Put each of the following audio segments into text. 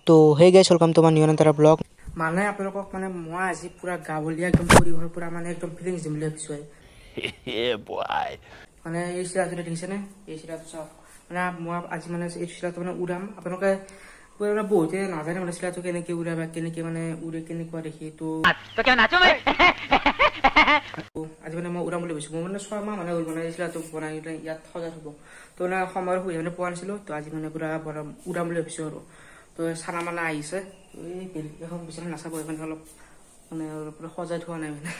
তো হে গাইছ welcome to my new another blog. মানে আপোনালোকক মানে মই আজি পুৰা গাৱলীয়া একদম পৰিৱেশৰ পুৰা মানে একদম ফিলিংছ দিম বুলি ভাবিছোঁ। মানে এই চিৰাটো দেখিছেনে? এই চিৰাটো চাওক। মানে মই আজি মানে এই চিৰাটো মানে উৰাম। আপোনালোকে বহুতে নাজানে মানে চিৰাটো কেনেকৈ উৰে বা কেনেকৈ মানে উৰে কেনেকুৱা দেখি। তো আজি মানে মই উৰাম বুলি ভাবিছোঁ। মই মানে 6 মাহ মানে হ'ল মানে চিৰাটো বনাই ইয়াত সজাই থ'ব। তো মানে সময়ৰ সুবিধা মানে পোৱা নাছিলোঁ। তো আজি মানে পুৰা উৰাম বুলি ভাবিছোঁ আৰু। তো চানা মানে আহিছে এই এখন বিচনা নাচাব মানে অলপ মানে পুৰা সজাই থোৱা নাই মানে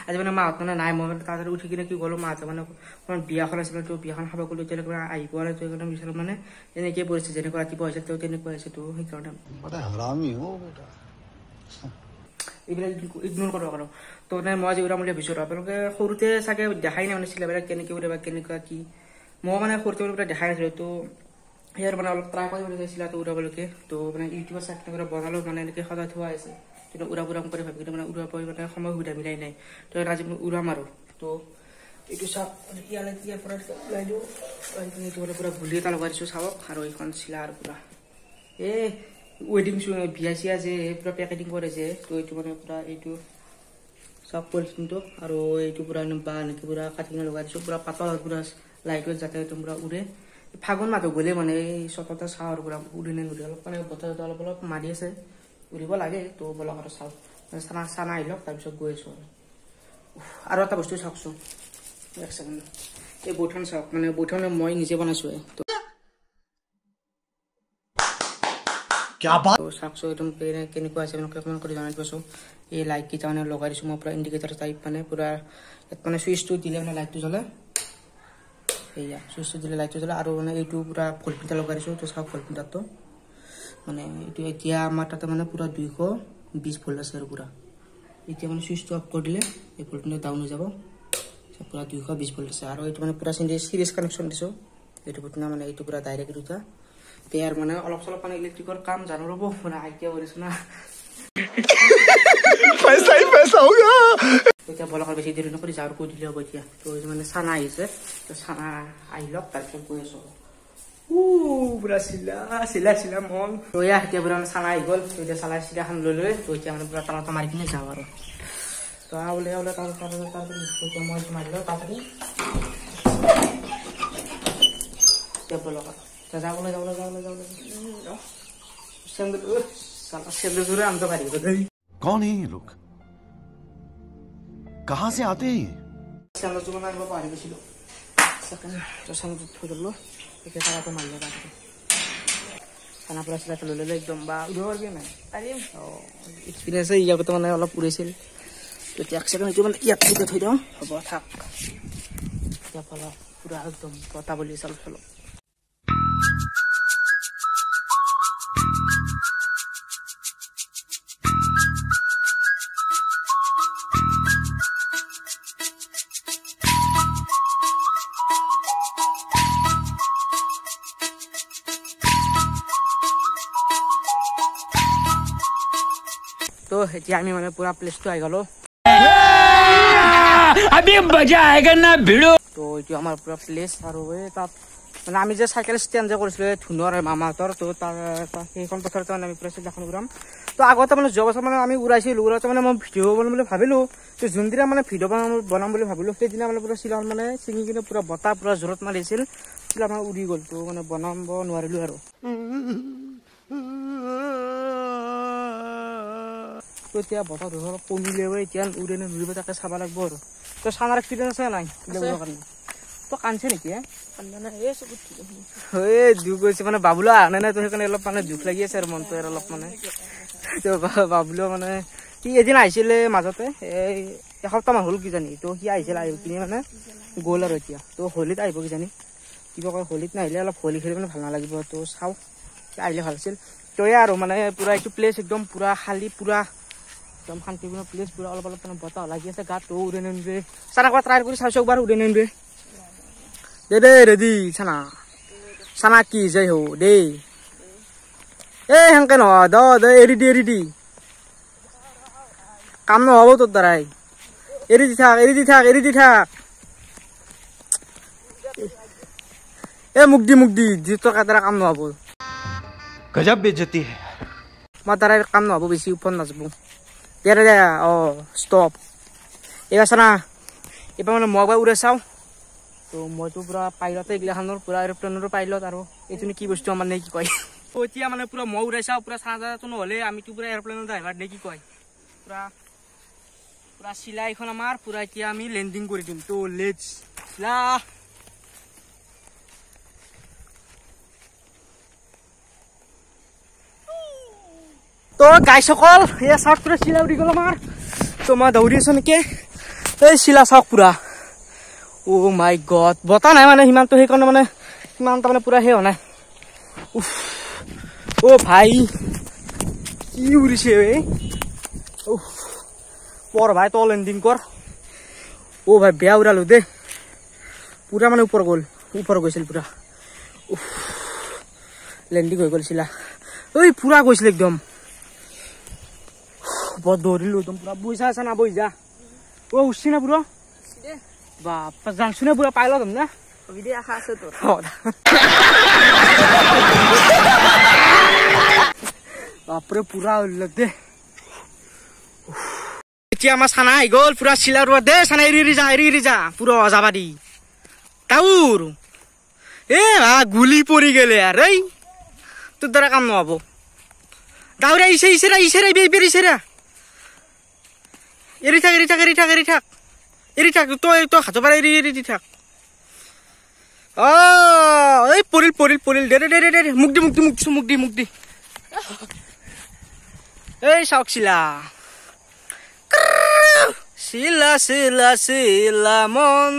আজি মানে মাহঁত মানে নাই। মই মানে তাতে উঠি কিনে কি গ'লো মাহঁতে মানে অকণমান বিয়াখন আছিলে। তো বিয়াখন খাব গ'লো তেনেকুৱা আহি পোৱা নাই। তো সেইকাৰণে বিচাৰোঁ মানে এনেকৈ পৰিছে যেনেকুৱা ৰাতিপুৱা হৈছে তেওঁ তেনেকুৱা হৈছে। তো সেইকাৰণে এইবিলাক ইগনোৰ কৰিব পাৰোঁ। তো মানে মই আজি উৰাম বুলি ভাবিছোঁ। আপোনালোকে সৰুতে চাগে দেখাই নাই মানে চিলাবিলাক কেনেকৈ উৰে বা কেনেকুৱা কি। মই মানে সৰুতে মানে দেখাই নাছিলোঁ। তো সেয়াৰ মানে অলপ ট্ৰাই কৰিব চিলাটো উৰাবলৈকে। তো মানে ইউটিউবত চাই কৰি বনালোঁ মানে এনেকৈ সজাই থোৱা আছে। কিন্তু উৰাম কৰি ভাবি কিন্তু মানে উৰাব মানে সময় সুবিধা মিলাই নাই। তো আজি মই উৰাম আৰু। তো এইটো চাওক ইয়াৰ পৰা ওলাই দিওঁ এইটো মানে পুৰা গুলি এটা লগাই দিছোঁ চাওক। আৰু এইখন চিলা আৰু পুৰা এই ৱেডিং বিয়া চিয়া যে পুৰা পেকেটিং কৰে যে। তো এইটো মানে পুৰা এইটো চাওক পলিথিনটো আৰু এইটো পুৰা বা এনেকৈ পুৰা কাটি কিনে লগাই দিছোঁ। পুৰা পাতল পুৰা লাইটত যাতে একদম পুৰা উৰে। ফাগুন মাহটো গ'লে মানে এই চততে চাওঁ আৰু পুৰা উৰি নে নুৰে। অলপ মানে বতাহ অলপ অলপ মাৰি আছে উৰিব লাগে। তো বলক আৰু চাওঁ চানা আহি লওক তাৰপিছত গৈ আছোঁ আৰু এটা বস্তু চাওকচোন এক ছেকেণ্ড। এই বৈঠন চাওক মানে বৈঠন মই নিজে বনাইছোঁ। তো চাওকচোন একদম কেনেকুৱা আছে মানে অকণমান কৰি জনাই দিবচোন। এই লাইটকেইটা মানে লগাই দিছোঁ মই পুৰা ইণ্ডিকেটাৰ টাইপ মানে পুৰা ইয়াত মানে চুইচটো দিলে মানে লাইটটো জ্বলে। সেয়া চুইচটো দিলে লাইটটো জ্বলে। আৰু মানে এইটো পুৰা ভল্টমিটাৰ লগাই দিছোঁ। তো চাওক ভল্টমিটাৰটো মানে এইটো এতিয়া আমাৰ তাতে মানে পুৰা 220 ভল্ট আছে আৰু পুৰা। এতিয়া মানে চুইচটো অফ কৰি দিলে এই ভল্টমিটাৰ ডাউন হৈ যাব। পুৰা 220 ভল্ট আছে। আৰু এইটো মানে পুৰা চিৰিয়াছ কানেকশ্যন দিছোঁ। এইটো ঘটনা মানে এইটো পুৰা ডাইৰেক্ট দুটা পেয়াৰ মানে অলপ চলপ মানে ইলেক্ট্ৰিকৰ কাম জানো ৰ'ব মানে আইডিয়া কৰিছোঁ না। এতিয়া বলক আৰু বেছি দেৰি নকৰি যাওঁ কৈ দিলে হ'ব এতিয়া। তো মানে চানা আহিছে। তো চানা আহি লওক তাৰপিছত গৈ আছোঁ। পুৰা চিলা মন তৈয়া এতিয়া পুৰা চানা আহি গ'ল। তো এতিয়া চালাই চিলাখন লৈ তো এতিয়া মানে পুৰা টানাটা মাৰি কিনে যাওঁ আৰু। তো ওলাই তাৰপিছত মই মাৰি লওঁ তাৰপিছত এতিয়া বলক যাবলৈ कौन है ये लोग कहां से आते हैं খানা পুৰা চিলাটো লৈ ল'লে একদম বা উৰিব পাৰিবি নাই এক্সপিৰিয়েঞ্চ ইয়াতে মানে অলপ উৰিছিল। এতিয়া এক ছেকেণ্ড এইটো মানে ইয়াত থৈ দিওঁ হ'ব থাক। এতিয়া পুৰা একদম বতাহ বুলি চাল চলক। তো এতিয়া আমি মানে পুৰা প্লেচটো আহি গ'লো। अभी मजा आएगा ना भिड़ो। তো এইটো আমাৰ পুৰা প্লেচ আৰু এই তাত মানে আমি যে চাইকেল ষ্টেণ্ড যে কৰিছিলোঁ ধুনুৰ মামাহঁতৰ। তো তাৰ সেইখন পথাৰতে মানে আমি পুৰা চিলাখন উৰাম। তো আগতে মানে যোৱা বছৰ মানে আমি উৰাইছিলোঁ। উৰাওঁতে মানে মই ভিডিঅ' বনাম বুলি ভাবিলোঁ। তো যোনদিনা মানে ভিডিঅ' বনাম বুলি ভাবিলোঁ সেইদিনা মানে পুৰা চিলাখন মানে ছিঙি কিনে পুৰা বতাহ পুৰা জোৰত মাৰিছিল। চিলা মানে উৰি গ'ল। তো মানে বনাব নোৱাৰিলোঁ আৰু। তো এতিয়া বতাহ অলপ কমিলেও এতিয়া উৰে নে নুৰিব তাকে চাব লাগিব আৰু। তো চানাৰ এক্সপিৰিয়েঞ্চ আছে নাই উৰাবৰ কাৰণে? তো কান্দছে নেকি দুখ গৈছে মানে বাবুলো আহা নাই। তো সেইকাৰণে অলপ মানে দুখ লাগি আছে আৰু মনটো আৰু অলপ মানে। তো বাবুলো মানে সি এদিন আহিছিলে মাজতে এই এসপ্তাহমান হ'ল কিজানি। তো সি আহিছিল আহি কিনে মানে গ'ল আৰু এতিয়া। তো হোলীত আহিব কিজানি কিবা কয়। হোলীত নাহিলে অলপ হোলী খেলি মানে ভাল নালাগিব। তো চাওঁ আহিলে ভাল আছিল। তো আৰু মানে পুৰা এইটো প্লেচ একদম পুৰা খালী পুৰা একদম শান্তিপূৰ্ণ প্লেচ। পুৰা অলপ অলপ মানে বতাহ লাগি আছে গাত। তো উৰে নে নুৰে চানা একবাৰ ট্ৰাই কৰি চাইছোঁ একবাৰ উৰে নে নুৰে। দে ৰেডি চানা কি যাই হো দেই এই সেনেকে নহয় দে এৰি দি কাম নহ'ব তোৰ দ্বাৰাই। এৰি দি থাক ए मुख दी जितो का तेरा काम ना बोल गजब बेइज्जती है মই দ্বাৰা কাম নহ'ব বেছি ওপৰত নাযাব দে দে ষ্টপ এইবাৰ চানা এইবাৰ মানে মই উৰে চাওঁ তো মইতো পুৰা পাইলটে এইগিলাখনৰ পুৰা এৰোপ্লেনৰো পাইলট আৰু এইটো কি বস্তু আমাৰ নে কি কয় এতিয়া মানে পুৰা মই উৰাই চাওঁ পুৰা চাৰ্জাৰটো নহ'লে আমিতো পুৰা এৰোপ্লেনৰ ড্ৰাইভাৰ নে কি কয় পুৰা পুৰা চিলা এইখন আমাৰ পুৰা এতিয়া আমি লেণ্ডিং কৰি দিম তো লেটছ চিলা তো গাইসকল এয়া চাওক পুৰা চিলা উৰি গ'ল আমাৰ তো মই দৌৰি আছো নেকি এই চিলা চাওক পুৰা অ' মাই গড বতাহ নাই মানে সিমানটো সেইকাৰণে মানে সিমান তাৰমানে পুৰা সেই হোৱা নাই অ' ভাই কি উৰিছে পৰ ভাই তই লেণ্ডিং কৰ অ' ভাই বেয়া উৰালো দেই পুৰা মানে ওপৰ গৈছিল পুৰা লেণ্ডিং হৈ গ'ল চিলা ঐ পুৰা গৈছিল একদম বৰ দৌৰিলো একদম পুৰা বইছা আছে না বই যা অ' উঠছি না পুৰা বাপ্পা জানছো না পুৰা পাইলট হম না ভিডিঅ' আশা আছে তোৰ বাপৰে পুৰা উৰিল দে এতিয়া আমাৰ চানা আহি গ'ল পুৰা চিলা ৰোৱা দে চানা এৰি যা পুৰা যাবা দি তাউৰ গুলি পৰি গেলে আৰু এই তোৰ দ্বাৰা কাম নহ'ব দাউৰা ইচেৰা এৰি থাক তই হাতৰ পৰা এৰি দি থাক এই পৰিল দে মুখ দি এই চাওক চিলা মন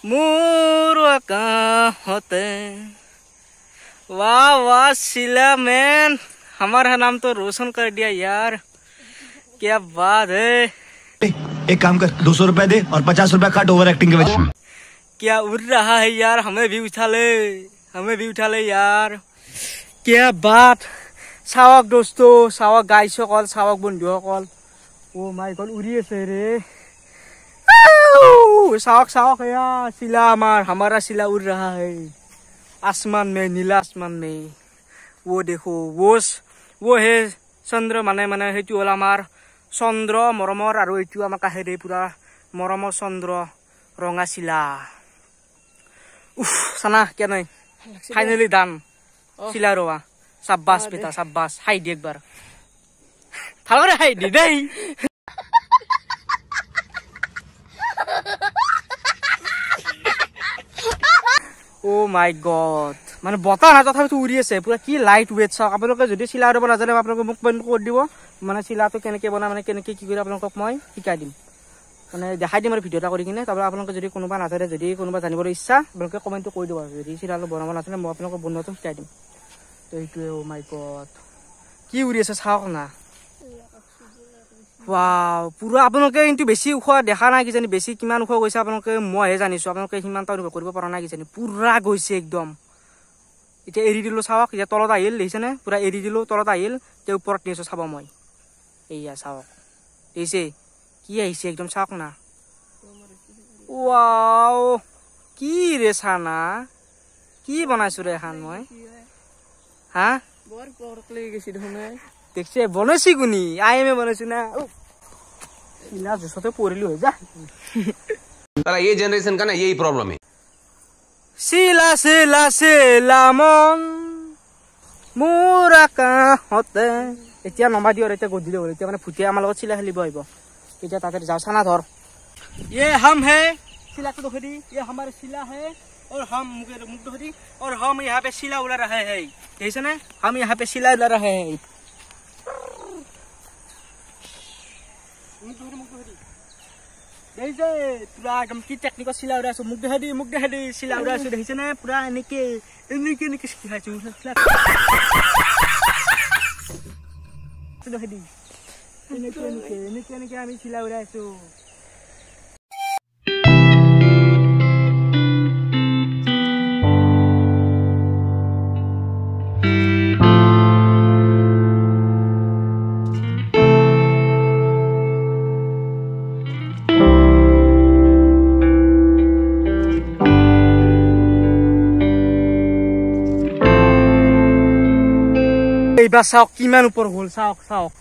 মোৰ কাহতে वाह सिला मैन हमारा नाम तो रोशन कर दिया यार क्या बात है एक काम कर 200 रुपए दे और 50 रुपए काट ओवर एक्टिंग के वजह क्या उड़ रहा है यार हमें भी उठा ले यार क्या बात सावक दोस्तों सावक गाइस कल सावक बंधु कल ओ माय गॉड उड़ी আছে रे सावक या सिला हमारा सिला उड़ रहा है आसमान में नीला आसमान में वो देखो वो है चंद्र माने हेतु हल आमार चंद्र मरमर और एटू आमार काहेरे पूरा मरमर चंद्र रंगा चिला उफ साना क्या नहीं फाइनली डान चिला रोआ साब्बास बेटा साब्बास हाई दी एक बार भालो रे हाई दी देई ओ माय गॉड মানে বতাহ না তথাপিতো উৰি আছে পুৰা কি লাইট ওয়েট চাওক আপোনালোকে যদি চিলা উৰাব নাজানে আপোনালোকে মোক কমেন্ট কৰি দিব মানে চিলাটো কেনেকে বনায় মানে কেনেকে কি কৰি আপোনালোকক মই শিকাই দিম মানে দেখাই দিম আৰু ভিডিঅ' এটা কৰি কিনে তাৰপৰা আপোনালোকে যদি কোনোবা নাজানে যদি কোনোবা জানিবলৈ ইচ্ছা আপোনালোকে কমেন্টটো কৰি দিব যদি চিলাটো বনাব নাজানে মই আপোনালোকক বনোৱাটো শিকাই দিম তো এইটোৱে ও মাই গড কি উৰি আছে চাওক না वाव पूरा আপোনালোকে কিন্তু বেছি উখ দেখা নাই কিজানি বেছি কিমান উখ গৈছে আপোনালোকে মইহে জানিছো আপোনালোকে সিমানটা অনুভৱ কৰিব পৰা নাই কিজানি পুৰা গৈছে একদম এতিয়া এৰি দিলো চাওক এতিয়া তলত আহিল দেখিছেনে পুৰা এৰি দিলো তলত আহিল তে ওপৰত নিছো চাব মই এইয়া চাওক দেখিছে কি আহিছে একদম চাওক না ওয়াও কি ৰে সানা কি বনাইছো ৰে হান মই হা বৰ কৰকলে গেছি ধনে দেখছে বনাইছি গুনি আইএমএ বনাইছো না ইলা জসতে পড়িলি হই যা তারা এই জেনারেশন का ना यही प्रॉब्लम है सिला मन मोरा काहते এতিয়া নমা দিও এতিয়া গদ দিলে এতিয়া মানে ফুটিয়া আমাৰ লগত চিলা খেলিব আহিব এতিয়া তাতে যাও সানা ধৰ ये हम है सिला को देखो दी ये हमारे सिला है और हम मुख देखो दी और हम यहाँ पे सिला उड़ा रहे हैं जैसे ना हम यहाँ पे सिला उड़ा रहे हैं देखे पूरा एकदम की टेक्निक सिला उड़ा मुख देखा दी सिला उड़ा देखे ना पूरा एनेके सिखाइছো देखा दी एनेके आमी सिला उड़ाइছো এইবাৰ চাওক কিমান ওপৰ হ'ল চাওক চাওক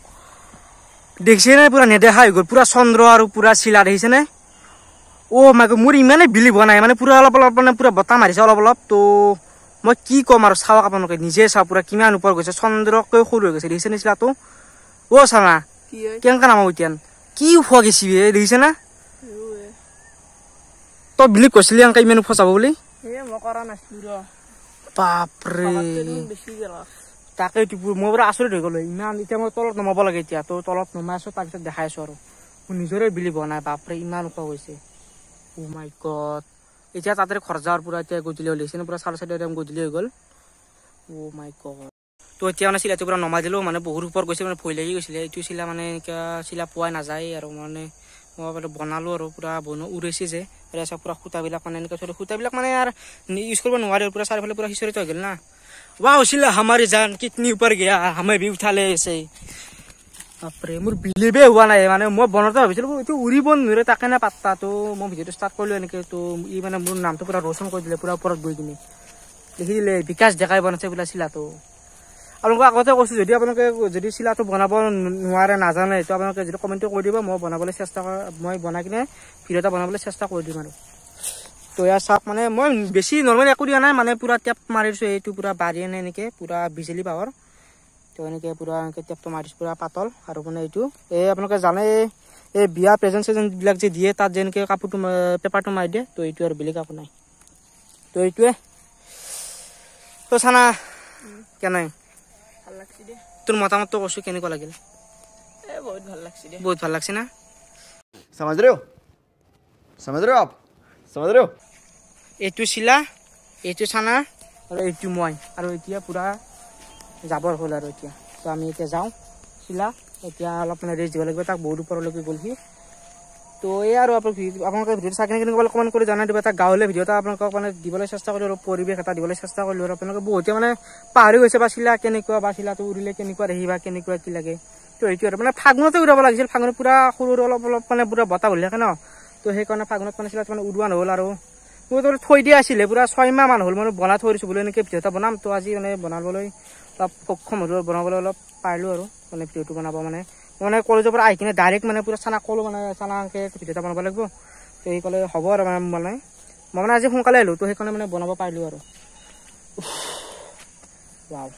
দেখিছে নে পুৰা নেদেখা হৈ গ'ল পুৰা চন্দ্ৰ আৰু পুৰা চিলা দেখিছে নে অ মাই গড মোৰ ইমানে বিলিভ হোৱা নাই মানে পুৰা অলপ অলপ মানে পুৰা বতাহ মাৰিছে অলপ অলপ তো মই কি ক'ম আৰু চাওক আপোনালোকে নিজে চাওক পুৰা কিমান ওপৰ গৈছে চন্দ্ৰকৈ সৰু হৈ গৈছে দেখিছে নে চিলাটো অ চানা কেনেকা নামাও এতিয়া কি হোৱা গৈছি দেখিছে না তই বিলিভ কৰিছিলি এনেকা ইমান ওপৰ যাব বুলি বাপৰে তাকেইটো মই পুৰা আচৰিত হৈ গ'লো ইমান এতিয়া মই তলত নমাব লাগে এতিয়া তো তলত নমাই আছো তাৰপিছত দেখাই আছো আৰু মোৰ নিজৰে বিলিভ হোৱা নাই বাপৰে ইমান ওখ হৈছে অ মাই গড এতিয়া তাতে খৰচাৰ পুৰা এতিয়া গধূলি ওলাইছে পুৰা 4:30 গধূলি হৈ গ'ল অ মাই গড তো এতিয়া মানে চিলাটো পুৰা নমাই দিলো মানে বহুত ওপৰ গৈছে মানে ভয় লাগি গৈছিলে এইটো চিলা মানে এনেকুৱা চিলা পোৱাই নাযায় আৰু মানে মই বনালো আৰু পুৰা উৰাইছে যে চব পুৰা সূতাবিলাক মানে এনেকুৱা চলি সূতাবিলাক মানে আৰু ইউজ কৰিব নোৱাৰে পুৰা চাৰিওফালে পুৰা সিঁচৰিত হৈ গ'ল না वाह उसिला हमारी जान कितनी ऊपर गया हमें भी उठा ले ऐसे बापरे मोर बिलिभे हुआ নাই মানে মই বনতে ভাবিছিলো এইটো উৰিব নৰে তাকে না পাত্তা তো মই ভিডিওটো ষ্টাৰ্ট কৰিলো এনেকে তো ই মানে মোৰ নামটো পুৰা रोशन কৰি দিলে পুৰা ওপৰত গৈ কিনে দেখিলে বিকাশ দেখাই বনাইছে বুলা চিলাটো আপোনালোকক আগতে কৈছো যদি আপোনালোকে যদি চিলাটো বনাব নোৱাৰে নাজানে তো আপোনালোকে যদি কমেন্ট কৰি দিব মই বনাবলৈ চেষ্টা মই বনাই কিনে ভিডিওটা বনাবলৈ চেষ্টা কৰি দিম আৰু তো ইয়াৰ চাপ মানে মই বেছি নৰ্মেল একো দিয়া নাই মানে পুৰা টেপ মাৰিছো এইটো পুৰা বাঢ়ি আনে এনেকে পুৰা বিজলি পাৱাৰ তো এনেকে পুৰা এনেকে টেপটো মাৰিছো পুৰা পাতল আৰু মানে এইটো এই আপোনালোকে জানে এই বিয়া প্ৰেজেন্ট বিলাক যে দিয়ে তাত যেনেকে কাপোৰটো পেপাৰটো মাৰি দিয়ে তো এইটো আৰু বেলেগ কাপোৰ নাই তো এইটোৱে তো চানা কেনে ভাল লাগছি দে তোৰ মতামতটো কৈছো কেনেকুৱা লাগিল বহুত ভাল লাগছি দে বহুত ভাল লাগছে না समझ रहे हो आप समझ रहे हो এইটো চিলা এইটো চানা আৰু এইটো মই আৰু এতিয়া পুৰা যাবৰ হ'ল আৰু এতিয়া তো আমি এতিয়া যাওঁ চিলা এতিয়া অলপ মানে ৰেষ্ট দিব লাগিব তাক বহুত ওপৰলৈকে গ'লহি তো এই আৰু আপোনালোকে ভিডিঅ'টো চাই কিনে অলপ কমেণ্ট কৰি জনাই দিব এটা গাঁৱলীয়া ভিডিঅ' এটা আপোনালোকক মানে দিবলৈ চেষ্টা কৰিলোঁ আৰু পৰিৱেশ এটা দিবলৈ চেষ্টা কৰিলোঁ আৰু আপোনালোকে বহুতে মানে পাহৰি গৈছে বা চিলা কেনেকুৱা বা চিলাটো উৰিলে কেনেকুৱা দেখিবা কেনেকুৱা কি লাগে তো এইটো আৰু মানে ফাগুনতে উৰাব লাগিছিল ফাগুনত পুৰা সৰু অলপ অলপ মানে পুৰা বতাহ হ'ল থাকে ন তো সেইকাৰণে ফাগুনত মানে চিলাটো মানে উৰুৱা নহ'ল আৰু মই তো থৈ দিয়া আছিলে পুৰা 6 মাহ মান হ'ল মই বনাই থৈ দিছোঁ বুলি এনেকৈ ভিডিঅ' এটা বনাম তো আজি মানে বনাবলৈ অলপ সক্ষম হ'লোঁ বনাবলৈ অলপ পাৰিলোঁ আৰু মানে ভিডিঅ'টো বনাব মানে মানে কলেজৰ পৰা আহি কিনে ডাইৰেক্ট মানে পুৰা চানা ক'লো মানে চানাকৈ ভিডিঅ' এটা বনাব লাগিব তো এই ক'লে হ'ব আৰু মানে মই মানে আজি সোনকালে আহিলোঁ তো সেইকাৰণে মানে বনাব পাৰিলোঁ আৰু ৱাও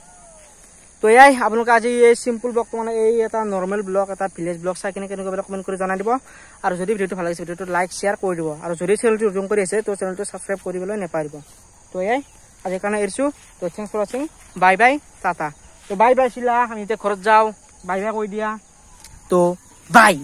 তো এয়াই আপোনালোকে আজি এই চিম্পল ব্লগটো মানে এই এটা নৰ্মেল ব্লগ এটা ভিলেজ ব্লগ চাই কিনে কেনেকুৱা কমেণ্ট কৰি জনাই দিব আৰু যদি ভিডিঅ'টো ভাল লাগিছে ভিডিঅ'টো লাইক শ্বেয়াৰ কৰি দিব আৰু যদি চেনেলটো নতুন কৰি আছে তো চেনেলটো ছাবস্ক্ৰাইব কৰিবলৈ নাপাহৰিব তো এয়াই আজিৰ কাৰণে এৰিছোঁ তো থেংকছ ফৰ ৱাচিং বাই বাই টাটা তো বাই বাই চিলা আমি এতিয়া ঘৰত যাওঁ বাই বাই কৈ দিয়া তো বাই